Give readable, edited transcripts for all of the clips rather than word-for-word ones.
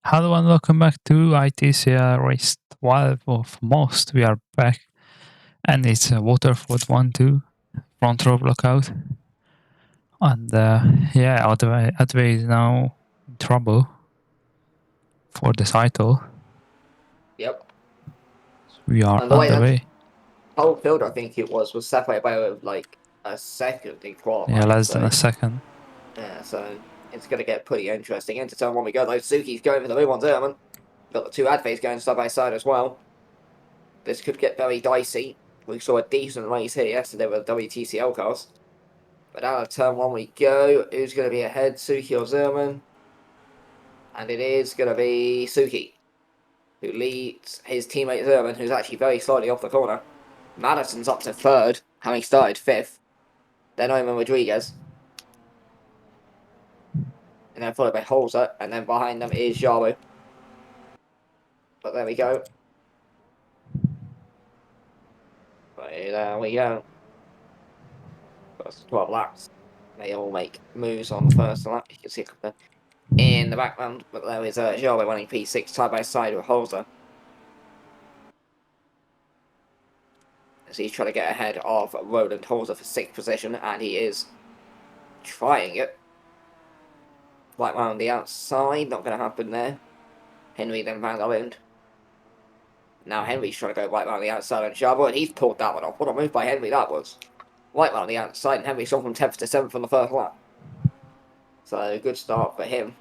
Hello and welcome back to ITCL Race 12 of Most. We are back and it's Waterford 1-2 front row blockout. And yeah, Adway is now in trouble for the title. Yep. We are And the way that underway. whole field, I think it was separated by like a second in qualifying. Yeah, less so, than a second. Yeah, so it's going to get pretty interesting. Into turn one we go, though. Suki's going for the move on Zerman. Got the two Adfays going side by side as well. This could get very dicey. We saw a decent race here yesterday with WTCL cars. But out of turn one we go. Who's going to be ahead, Suki or Zerman? And it is going to be Suki, who leads his teammate Zerman, who's actually very slightly off the corner. Madison's up to third, having started fifth. Then Oman Rodriguez. And then followed by Holzer. And then behind them is Jaru. But there we go. But there we go. First 12 laps. They all make moves on the first lap. You can see a couple in the background. But there is Jaru running P6 side by side with Holzer. As he's trying to get ahead of Roland Holzer for 6th position. And he is trying it. Right round the outside. Not going to happen there. Henry then Van Lind. Now Henry's trying to go right round the outside on Jaru, and he's pulled that one off. What a move by Henry that was. Right round the outside, and Henry's gone from 10th to 7th on the first lap. So good start for him.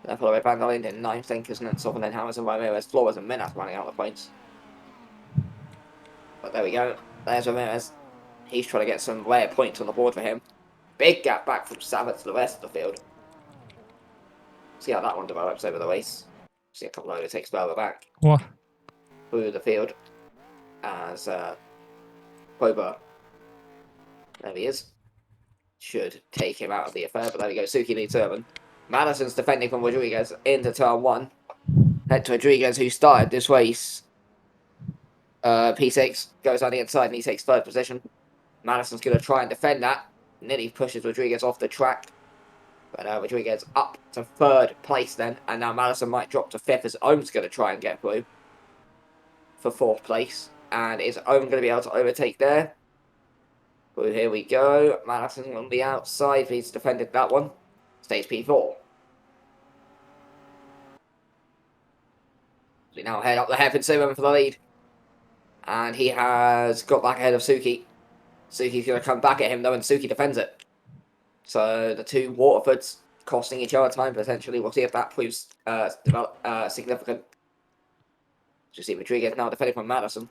Then followed by Van der Linden, 9th, Thinkers, and then Southern, then Hammers and Ramirez, Flores and Minas running out the points. But there we go. There's Ramirez. He's trying to get some rare points on the board for him. Big gap back from Sabat to the rest of the field. See how that one develops over the race. See a couple of overtakes further back. What? Through the field as Boba. There he is. Should take him out of the affair, but there we go. Suki leads Urban. Madison's defending from Rodriguez into turn one. Head to Rodriguez, who started this race. P6 goes on the inside and he takes third position. Madison's going to try and defend that. Nearly pushes Rodriguez off the track. But Rodriguez up to third place then. And now Madison might drop to fifth as Ohm's going to try and get through for fourth place. And is Ohm going to be able to overtake there? Well, here we go. Madison on the outside. He's defended that one. Stays P4. We now head up the hairpin Suman for the lead. And he has got back ahead of Suki. Suki's going to come back at him though, and Suki defends it. So the two Waterfords costing each other time potentially. We'll see if that proves significant. You see Rodriguez now defending from Madison.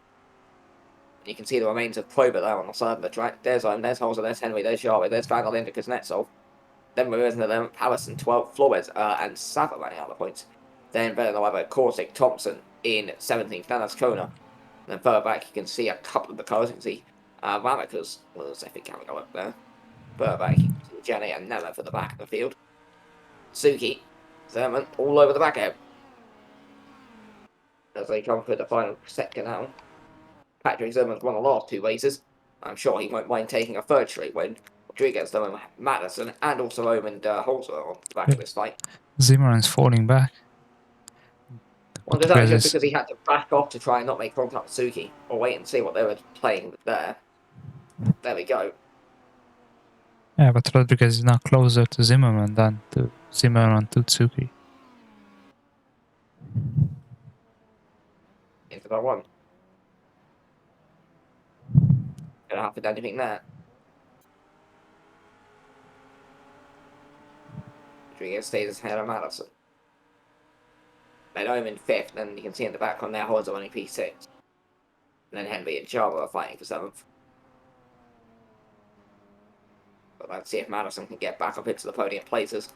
You can see the remains of Prober there on the side of the track. There's Ohm, there's Holzer, there's Henry, there's Jarvis, there's Van der Linde, Kuznetsov. Then we're into them, Harrison, 12, Flores, and Sava running out the points. Then Villanova, Korsic, Thompson in 17th. Now that's Kona. And then further back, you can see a couple of the cars. You can see Ramakas was, I think, having a look there. Further back, you can see Jenny and Nemeth for the back of the field. Suki, Zerman, all over the back of him. As they come for the final sector now. Patrick Zerman's won the last two races. I'm sure he won't mind taking a third straight win. Rodriguez, though, Madison, and also Ohm and Holzer on the back of this fight. Zimmerman's falling back. Well, that was just because he had to back off to try and not make contact with Suki, or wait and see what they were playing there. There we go. Yeah, but Rodriguez is now closer to Zimmerman than to Zimmerman to Tsuki. Into that one. Gonna have to do anything there. Rodriguez stays ahead of Madison. Then Ohm in fifth, then you can see in the background there, Holzer running P6. And then Henry and Java are fighting for seventh. But let's see if Madison can get back up into the podium places.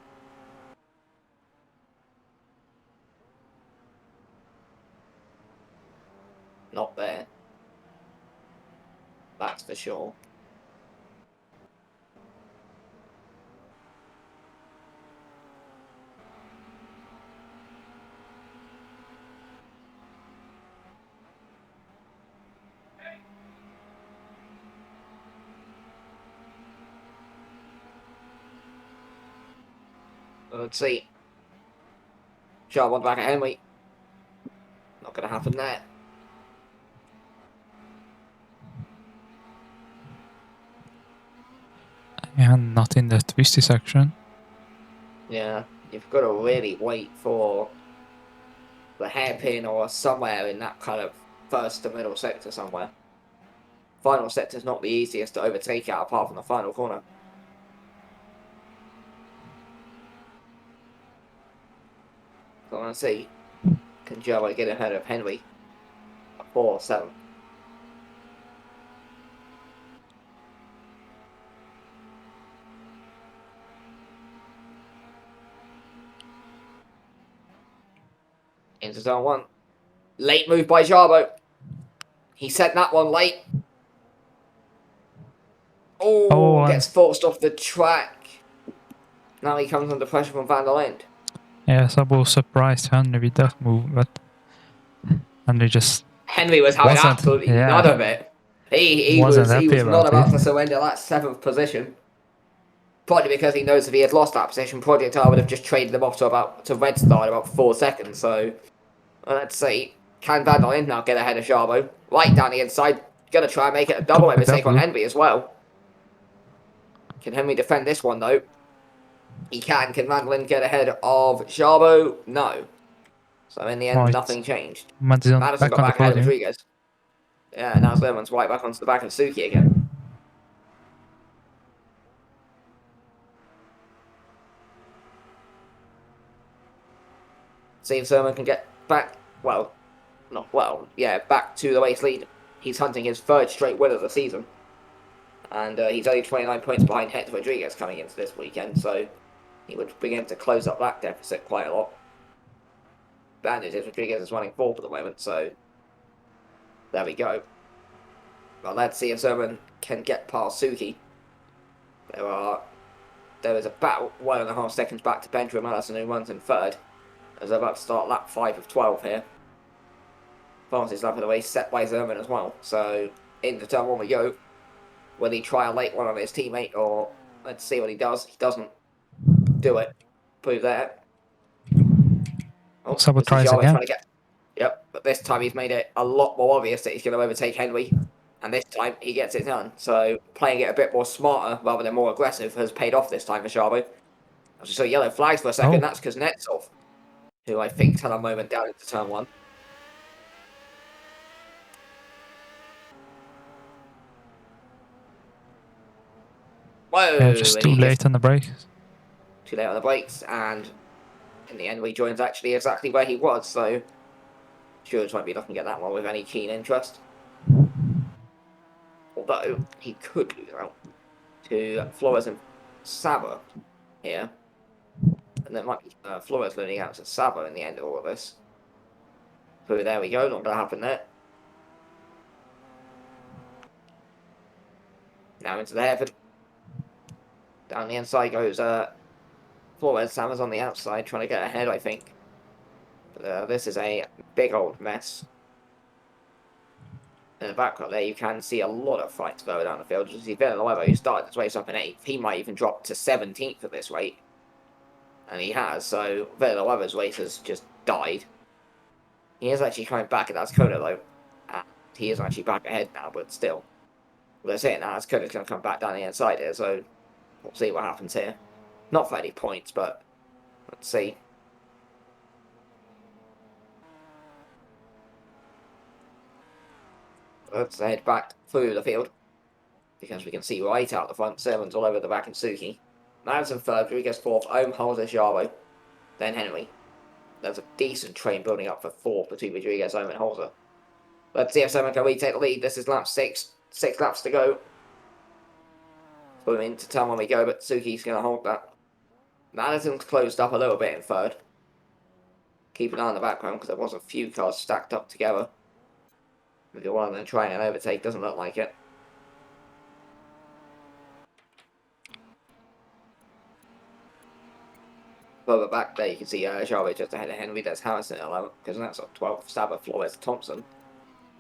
Not there. That's for sure. Let's see. Sharp on the back of Henry. Not going to happen there. And not in the twisty section. Yeah, you've got to really wait for the hairpin or somewhere in that kind of first to middle sector somewhere. Final sector's not the easiest to overtake out apart from the final corner. So I want to see, can Gerbo get ahead of Henry at 4-7? Into zone 1. Late move by Jarbo. He sent that one late. Oh, gets forced off the track. Now he comes under pressure from Van der Linde. Yeah, Sabo surprised Henry with that move, but Henry just Henry was having absolutely none of it. He was not about to surrender that 7th position. Probably because he knows if he had lost that position, Projectile would have just traded them off to Red Star in about 4 seconds. So let's see. Can Van der Linde now get ahead of Jarbo? Right down the inside. Gonna try and make it a double overtake on Henry as well. Can Henry defend this one though? He can. Can Van der Linde get ahead of Jarbo? No. So in the end, nothing changed. Madison got back ahead of Rodriguez. Yeah, now Lerman's right back onto the back of Suki again. See if Sermon can get back, well, not well, yeah, back to the race lead. He's hunting his 3rd straight win of the season. And he's only 29 points behind Hector Rodriguez coming into this weekend, so he would begin to close up that deficit quite a lot. Bandage is Rodriguez is running 4th at the moment, so there we go. Well, let's see if Sermon can get past Suki. There is about 1.5 seconds back to Benjamin Allison, who runs in 3rd. As they're about to start lap 5 of 12 here. Fastest lap of the race set by Zerman as well. So into turn 1 we go. Will he try a late one on his teammate, or let's see what he does. He doesn't do it. Prove that. Oh, Sabo tries again. Trying to get... Yep, but this time he's made it a lot more obvious that he's going to overtake Henry. And this time he gets it done. So playing it a bit more smarter rather than more aggressive has paid off this time for Sharbo. I just saw yellow flags for a second. That's because Netsov, who I think had a moment down into turn 1. Whoa! Yeah, just too late on the brakes. Too late on the brakes, and in the end, he joins actually exactly where he was, so sure won't be looking at that one with any keen interest. Although, he could lose out to Flores and Saba here. And there might be Flores losing out to Saba in the end of all of this. So there we go, not going to happen there. Now into the hairpin. Down the inside goes Flores. Saba's on the outside trying to get ahead, I think. But this is a big old mess. In the background there, you can see a lot of fights further down the field. You see Villanueva, who started his race up in 8th. He might even drop to 17th at this rate. And he has, so Villanueva's race has just died. He is actually coming back at Azcona though. And he is actually back ahead now, but still. They're saying that Azcona's going to come back down the inside here, so we'll see what happens here. Not for any points, but let's see. Let's head back through the field. Because we can see right out the front, Sermons all over the back and Suki. Madison 3rd, Rodriguez 4th, Ohm, Holzer, Jarbo. Then Henry. There's a decent train building up for 4th between Rodriguez, Ohm and Holzer. Let's see if Sermon can retake the lead. This is lap 6. 6 laps to go. Put into turn 1 we go, but Suki's going to hold that. Madison's closed up a little bit in 3rd. Keep an eye on the background because there was a few cars stacked up together. Maybe one of them trying an overtake, doesn't look like it. Further back there, you can see Jarvis just ahead of Henry. There's Harrison at 11th, because that's up 12th. Saba, Flores, Thompson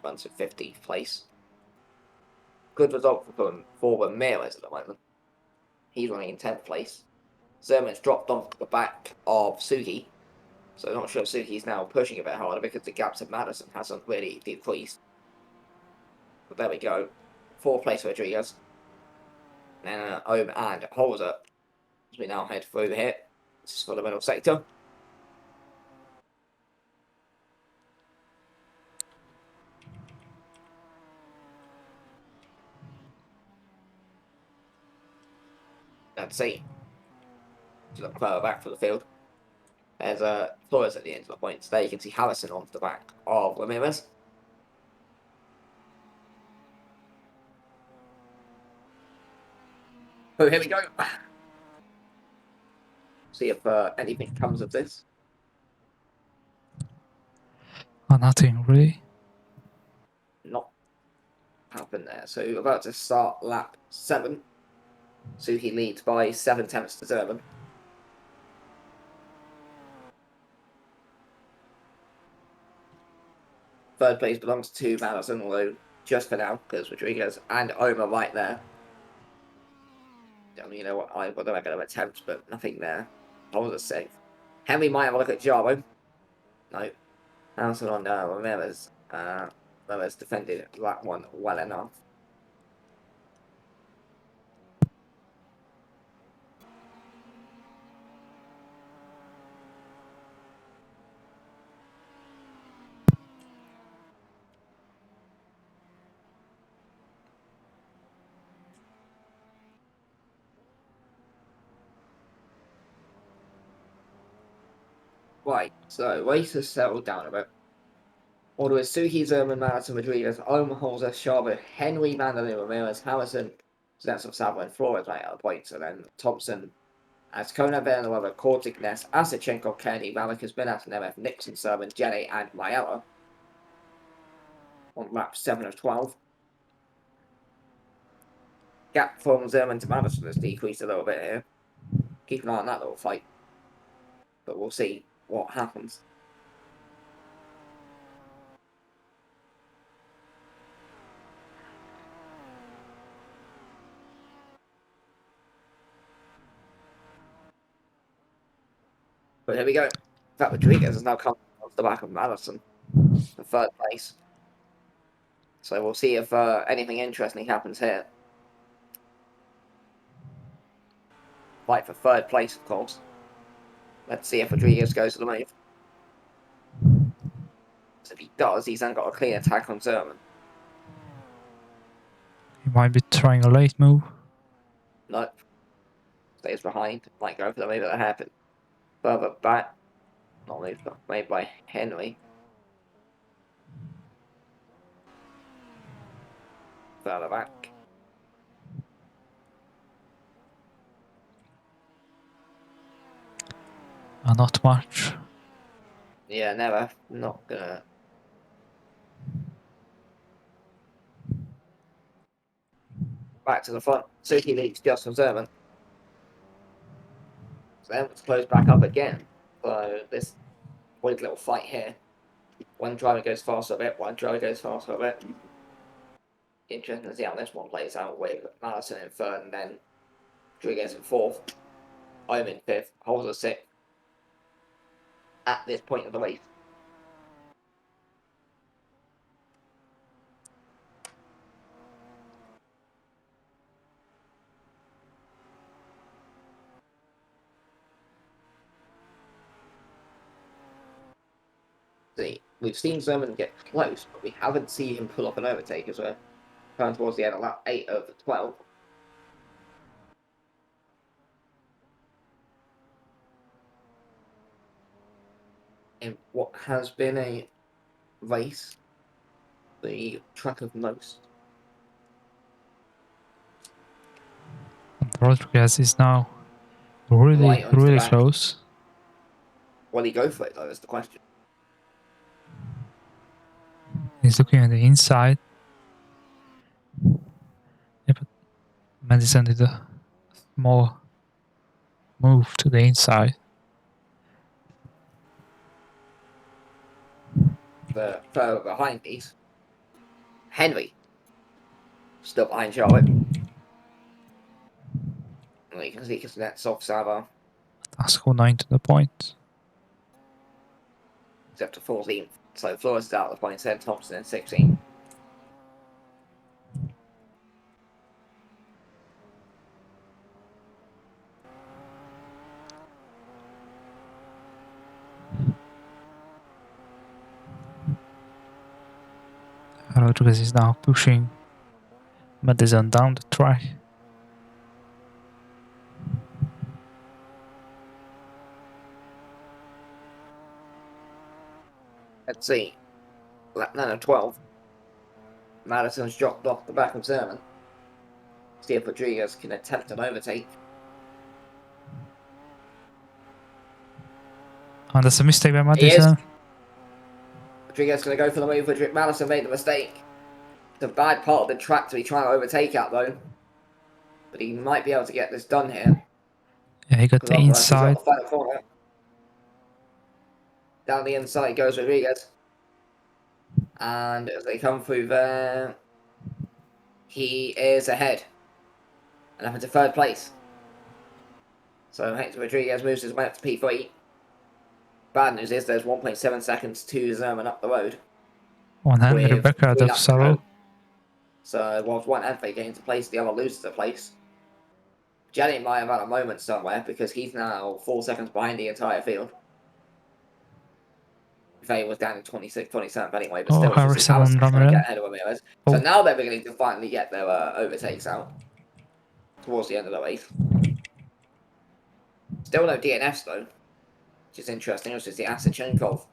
runs in 15th place. Good result for Ramirez at the moment. He's running in 10th place. Zerman's dropped off the back of Suki. So not sure if Suki's now pushing a bit harder because the gaps of Madison hasn't really decreased. But there we go. 4th place Rodriguez. Then Ohm and Holzer. As we now head through here. This is for the middle sector. Let's see. To look further back for the field. There's Flores at the end of the points. There you can see Harrison onto the back of Ramirez. So here we go. See if anything comes of this. Oh, nothing really. Not happened there. So we're about to start lap 7. Suki leads by 7 tenths to Zerman. Third place belongs to Madison, although just for now, because Rodriguez and Omer right there. You know what? I don't know about attempt, but nothing there. I was safe. Henry might have a look at Jaro. No. Harrison on Ramirez. Ramirez defended that one well enough. Right, so race has settled down a bit. Order is Suki, Zerman, Madison, Rodriguez, Omer, Holzer, Sharber, Henry, Mandalay, Ramirez, Harrison, Znetsov, Sabo, and Flores right out of points, and then Thompson, Ascona, Villanova, Kortik, Ness, Asachenko, Kenny, Malikas, Minas, Nemeth, Nixon, Sermon, Jenny, and Mayella on lap 7 of 12. Gap from Zerman to Madison has decreased a little bit here. Keep an eye on that little fight. But we'll see what happens. But here we go. In fact, Rodriguez has now come off the back of Madison for 3rd place. So we'll see if anything interesting happens here. Fight for 3rd place, of course. Let's see if Rodriguez goes to the move. So if he does, he's then got a clean attack on Zerman. He might be trying a late move. Nope. Stays behind. Might go for the move at the hairpin. Further back. Not moved, but made by Henry. Further back. Not much. Yeah, never. Not gonna. Back to the front. Suki leads just from Zerman. So then it's closed back up again. So this weird little fight here. One driver goes faster a bit, one driver goes faster a bit. Interesting to see how this one plays out with Madison in 3rd and then Rodriguez in 4th. I'm in 5th, holds a 6th at this point of the race. See, we've seen Zerman get close, but we haven't seen him pull off an overtake as we're coming towards the end of lap 8 of 12. In what has been a race, the track of most. Rodriguez is now really, Right really close. Will he go for it though, is the question. He's looking on the inside. Yeah, but Madison did a small move to the inside. The further behind these, Henry still behind Charlotte. You can see Kuznetsov, Sava. That's 9 to the point. up to 14th. So Flores is out of the points, then Thompson in 16th. Rodriguez is now pushing Madison down the track. Let's see. Lap 9 of 12. Madison's dropped off the back of Zerman. See if Rodriguez can attempt an overtake. And that's a mistake by He is. Madison. Rodriguez going to go for the move. Madison made the mistake. It's a bad part of the track to be trying to overtake at, though. But he might be able to get this done here. Yeah, he got the inside. The final corner. Down the inside goes Rodriguez. And as they come through there, he is ahead. And up into third place. So Hector Rodriguez moves his way up to P3. Bad news is there's 1.7 seconds to Zerman up the road. 100 back out of Salo. So whilst one athlete gains a place, the other loses a place. Janet might have had a moment somewhere because he's now 4 seconds behind the entire field. They was down in 26, 27th anyway, but still, Harrison Harrison on trying to get ahead of Ramirez. Oh. So now they're beginning to finally get their overtakes out towards the end of the race. Still no DNFs though, which is interesting. Which is the Asachenkov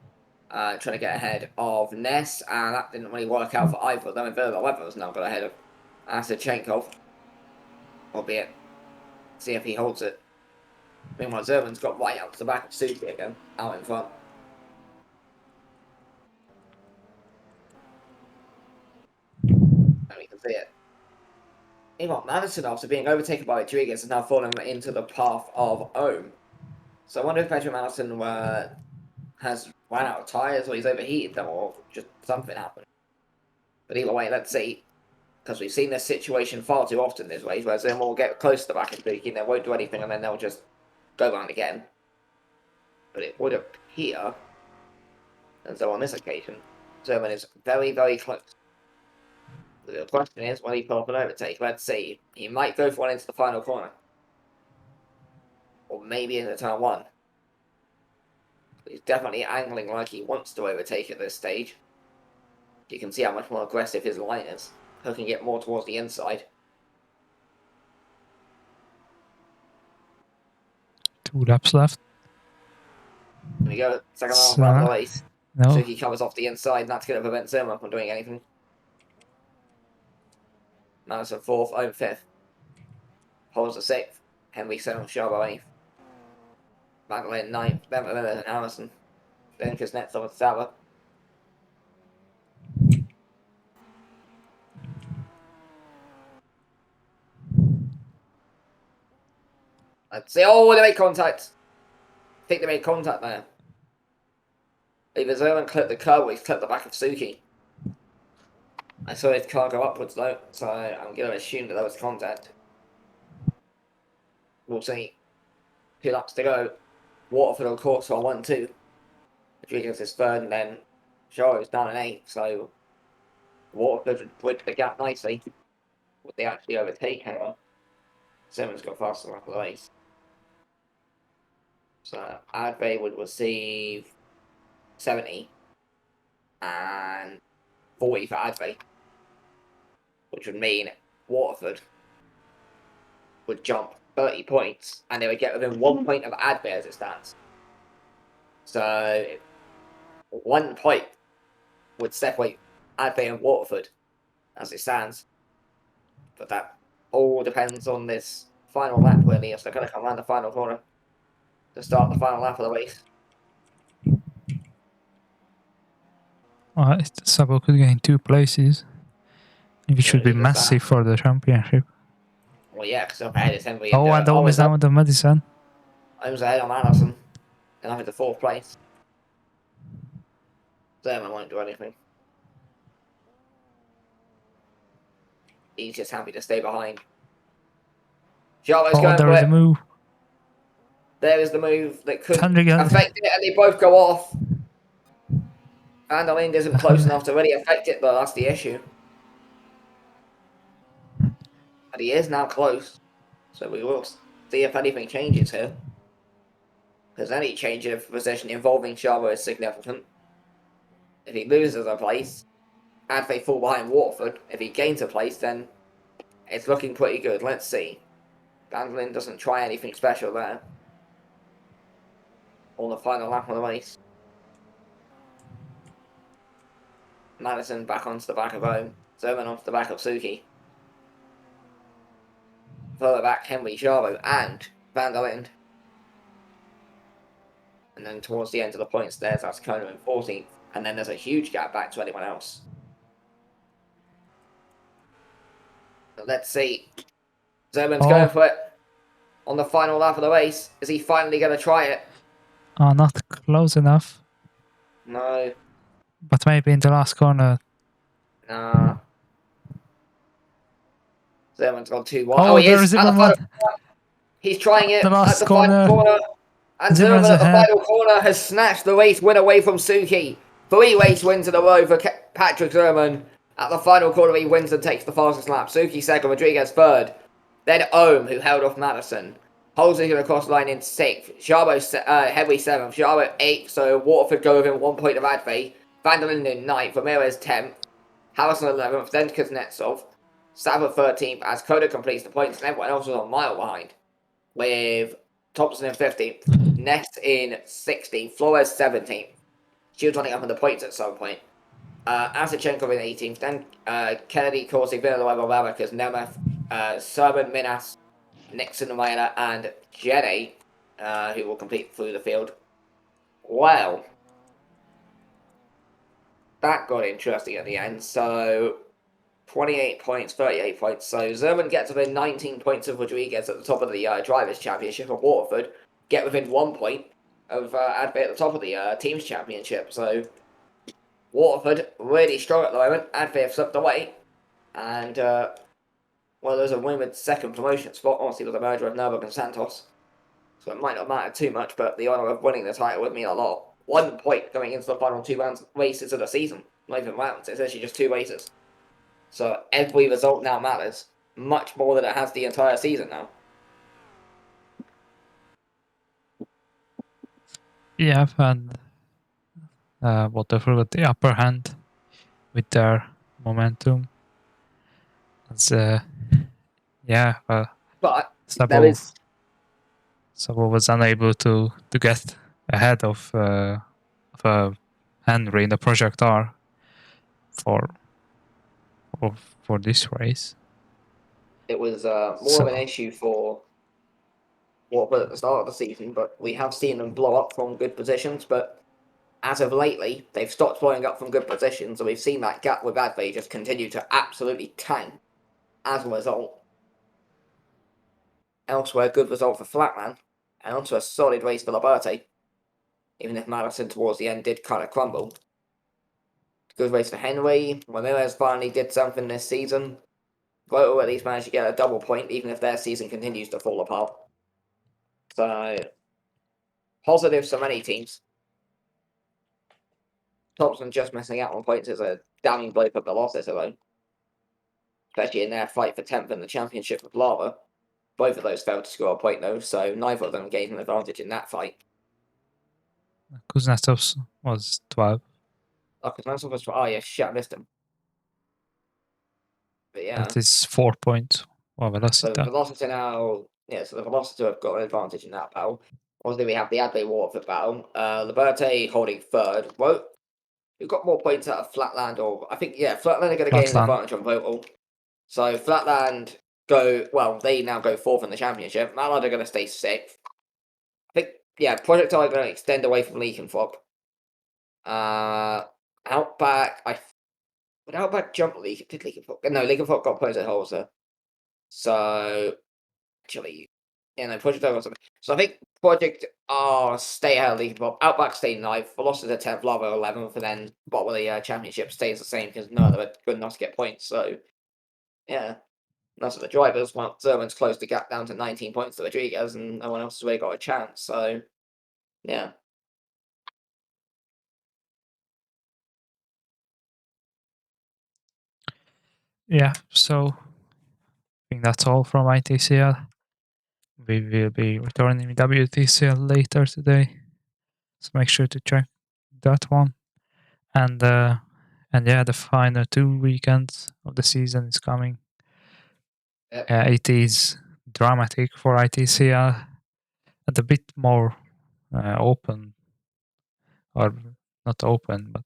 trying to get ahead of Ness, and that didn't really work out for either of them. Verla Weber's now got ahead of Asachenkov, albeit see if he holds it. Meanwhile, Zerman's got right out to the back of Suzuki again, out in front. And we can see it. Meanwhile, Madison, after being overtaken by Rodriguez, is now falling into the path of Ohm. So I wonder if Pedro Madison has run out of tyres, or he's overheated them, or just something happened. But either way, let's see. Because we've seen this situation far too often this race, where Zerman will get close to the back of Suzuki, and they won't do anything, and then they'll just go round again. But it would appear as though on this occasion, Zerman is very, very close. The question is, will he pull up an overtake? Let's see. He might go for one into the final corner. Or maybe into turn one. But he's definitely angling like he wants to overtake at this stage. You can see how much more aggressive his line is. Hooking it more towards the inside. 2 laps left. Here we go. Second half of the race. No. So he covers off the inside, and that's going to prevent Zerman from doing anything. Madison 4th, Ohm 5th. Holds the 6th. Henry 7th, Sharbo 8th. Magdalene 9th. Then and Harrison. Then Kuznetsov and Sauer. Let's see. Oh, they made contact. I think they made contact there. Either Zerman clipped the curb or he's clipped the back of Suzuki. I saw his car go upwards though, so I'm going to assume that there was contact. We'll see. 2 laps to go. Waterford on course for 1-2. Rodriguez is 3rd, and then Shaw is down in 8th, so Waterford would bridge the gap nicely. Would they actually overtake him? Simmons got faster off the race. So Adve would receive 70 and 40 for Adve, which would mean Waterford would jump 30 points and they would get within 1 point of Adve as it stands. So 1 point would separate Adve and Waterford as it stands. But that all depends on this final lap really, if they're going to come around the final corner to start the final lap of the race. Sabo could gain 2 places. It should be massive for the championship. Well, yeah, because up ahead is Henry. Oh, and Ohm is now on the Madison. Ohm's ahead on Madison, and I'm in the 4th place. Zerman won't do anything. He's just happy to stay behind. Charlotte's going there is a move. There is the move that could Handrigan. affect it, and they both go off. Van der Linde isn't close enough to really affect it, though. That's the issue. But he is now close, so we will see if anything changes here. Because any change of position involving Sharma is significant. If he loses a place, and they fall behind Waterford, if he gains a place, then it's looking pretty good. Let's see. Van der Linde doesn't try anything special there. On the final lap of the race. Madison back onto the back of Ohm. Zerman onto the back of Suki. Further back, Henry, Jarbo, and Van der Linde. And then towards the end of the points, there's Ascona in 14th. And then there's a huge gap back to anyone else. So let's see. Zerman's going for it on the final lap of the race. Is he finally going to try it? Not close enough. No. But maybe in the last corner. Nah. Zerman's gone too wide. Oh, He there is is at the even final. one. He's trying it The at last the final corner. And Zerman Zimmer's at the ahead. final corner has snatched the race win away from Suki. 3 race wins in a row for Patrick Zerman. At the final corner, he wins and takes the fastest lap. Suki second, Rodriguez third. Then Ohm, who held off Madison. Holsey going to cross line in 6th. Sharbo, Henry 7th. Sharbo 8th, so Waterford go within 1 point of Advey. Van der Linden 9th. Ramirez 10th. Harrison 11th. Then Kuznetsov. Sava 13th as Koda completes the points, and everyone else was a mile behind. With Thompson in 15th. Ness in 16th. Flores 17th. She was running up on the points at some point. Asichenko in 18th. Then Kennedy, Corsi, Villanueva, Rabacas, Nemeth, Sermon, Minas, Nixon, Mayana, and Jenny, who will complete through the field. Well, that got interesting at the end. So 28 points, 38 points. So Zerman gets within 19 points of Rodriguez at the top of the Drivers' Championship, and Waterford get within 1 point of Advey at the top of the Teams' Championship. So Waterford really strong at the moment. Advey have slipped away. And, well, there's a women's second promotion spot, obviously, with the merger of Nurburg and Santos. So it might not matter too much, but the honour of winning the title would mean a lot. 1 point going into the final 2 races of the season. Not even rounds, it's actually just 2 races. So every result now matters, much more than it has the entire season now. Yeah, and Waterford got the upper hand with their momentum. It's, yeah, But there Sabo is... was unable to get ahead of Henry in the Project R for this race. It was more of an issue for Watford at the start of the season, but we have seen them blow up from good positions. But as of lately, they've stopped blowing up from good positions, and we've seen that gap with Advey just continue to absolutely tank as a result. Elsewhere, good result for Flatman, and onto a solid race for Liberty, even if Madison towards the end did kind of crumble. Good race for Henry. Ramirez finally did something this season. Gloto at least managed to get a double point, even if their season continues to fall apart. So, positives for many teams. Thompson just missing out on points is a damning blow for Velocity alone. Especially in their fight for 10th in the championship with Lava. Both of those failed to score a point though, so neither of them gained an advantage in that fight. Kuznetsov was 12. Oh yeah, shit, I missed him. But yeah. That is 4 points. Well, So Velocita. Velocity now, yeah, so the Velocity have got an advantage in that battle. Obviously, we have the Adley Waterford battle. Liberté holding third. Well, we've got more points out of Flatland, or I think, yeah, Flatland are going to gain an Flatland. advantage on total. So Flatland they now go fourth in the championship. Mallard are going to stay sixth. I think, yeah, Projectile are going to extend away from Leakenfop. Outback, would Outback jump Did Leakenfop? No, Leakenfop got points at Holzer. So, actually, yeah, no, Project R. So I think Project R stay ahead of League Pop. Outback stay 9th. Velocity 10th. Lava 11th. And then bottom of the championship stays the same because none of them are good enough to get points. So, yeah. That's what the drivers. Well, Zerman's closed the gap down to 19 points to Rodriguez, and no one else has really got a chance. So, yeah. yeah, so I think that's all from ITCL. We will be returning WTCL later today, so make sure to check that one. And yeah, the final 2 weekends of the season is coming. Yep. It is dramatic for ITCL and a bit more open, or not open, but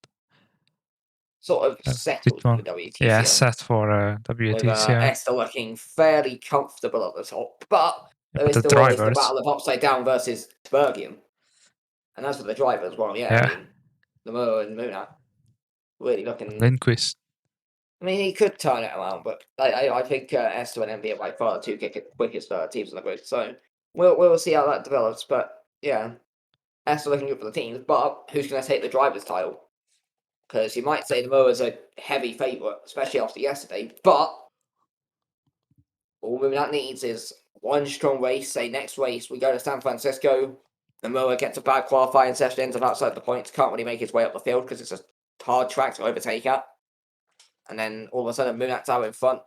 Sort of a bit settled for more, yeah, WTCL. set for With WTCL. Esther looking fairly comfortable at the top, but Yeah, there but is the still always the drivers, battle of Upside Down versus Bergium. And as for the drivers, well, yeah, I yeah, mean, Lamar and Muna really looking. Lindquist, I mean, he could turn it around, but I think Esther and MB are by far the two quickest teams in the grid. So we'll see how that develops. But yeah, Esther looking good for the teams. But who's going to take the drivers' title? Because you might say the is a heavy favourite, especially after yesterday. But all Moonat needs is one strong race. Say next race we go to San Francisco. The Moa gets a bad qualifying session, ends up outside the points, can't really make his way up the field because it's a hard track to overtake at. And then all of a sudden Moonat's out in front.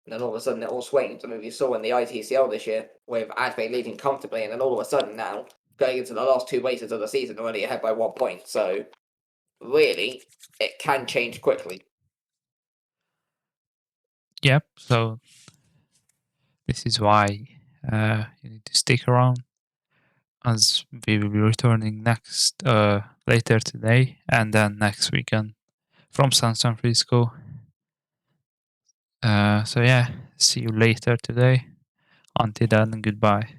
And then all of a sudden it all swings. I mean, we saw in the ITCL this year with Advay leading comfortably, and then all of a sudden now, going into the last 2 races of the season, already ahead by 1 point. So really, it can change quickly. yep. So this is why you need to stick around, as we will be returning next later today and then next weekend from San Francisco. So yeah, see you later today. Until then, goodbye.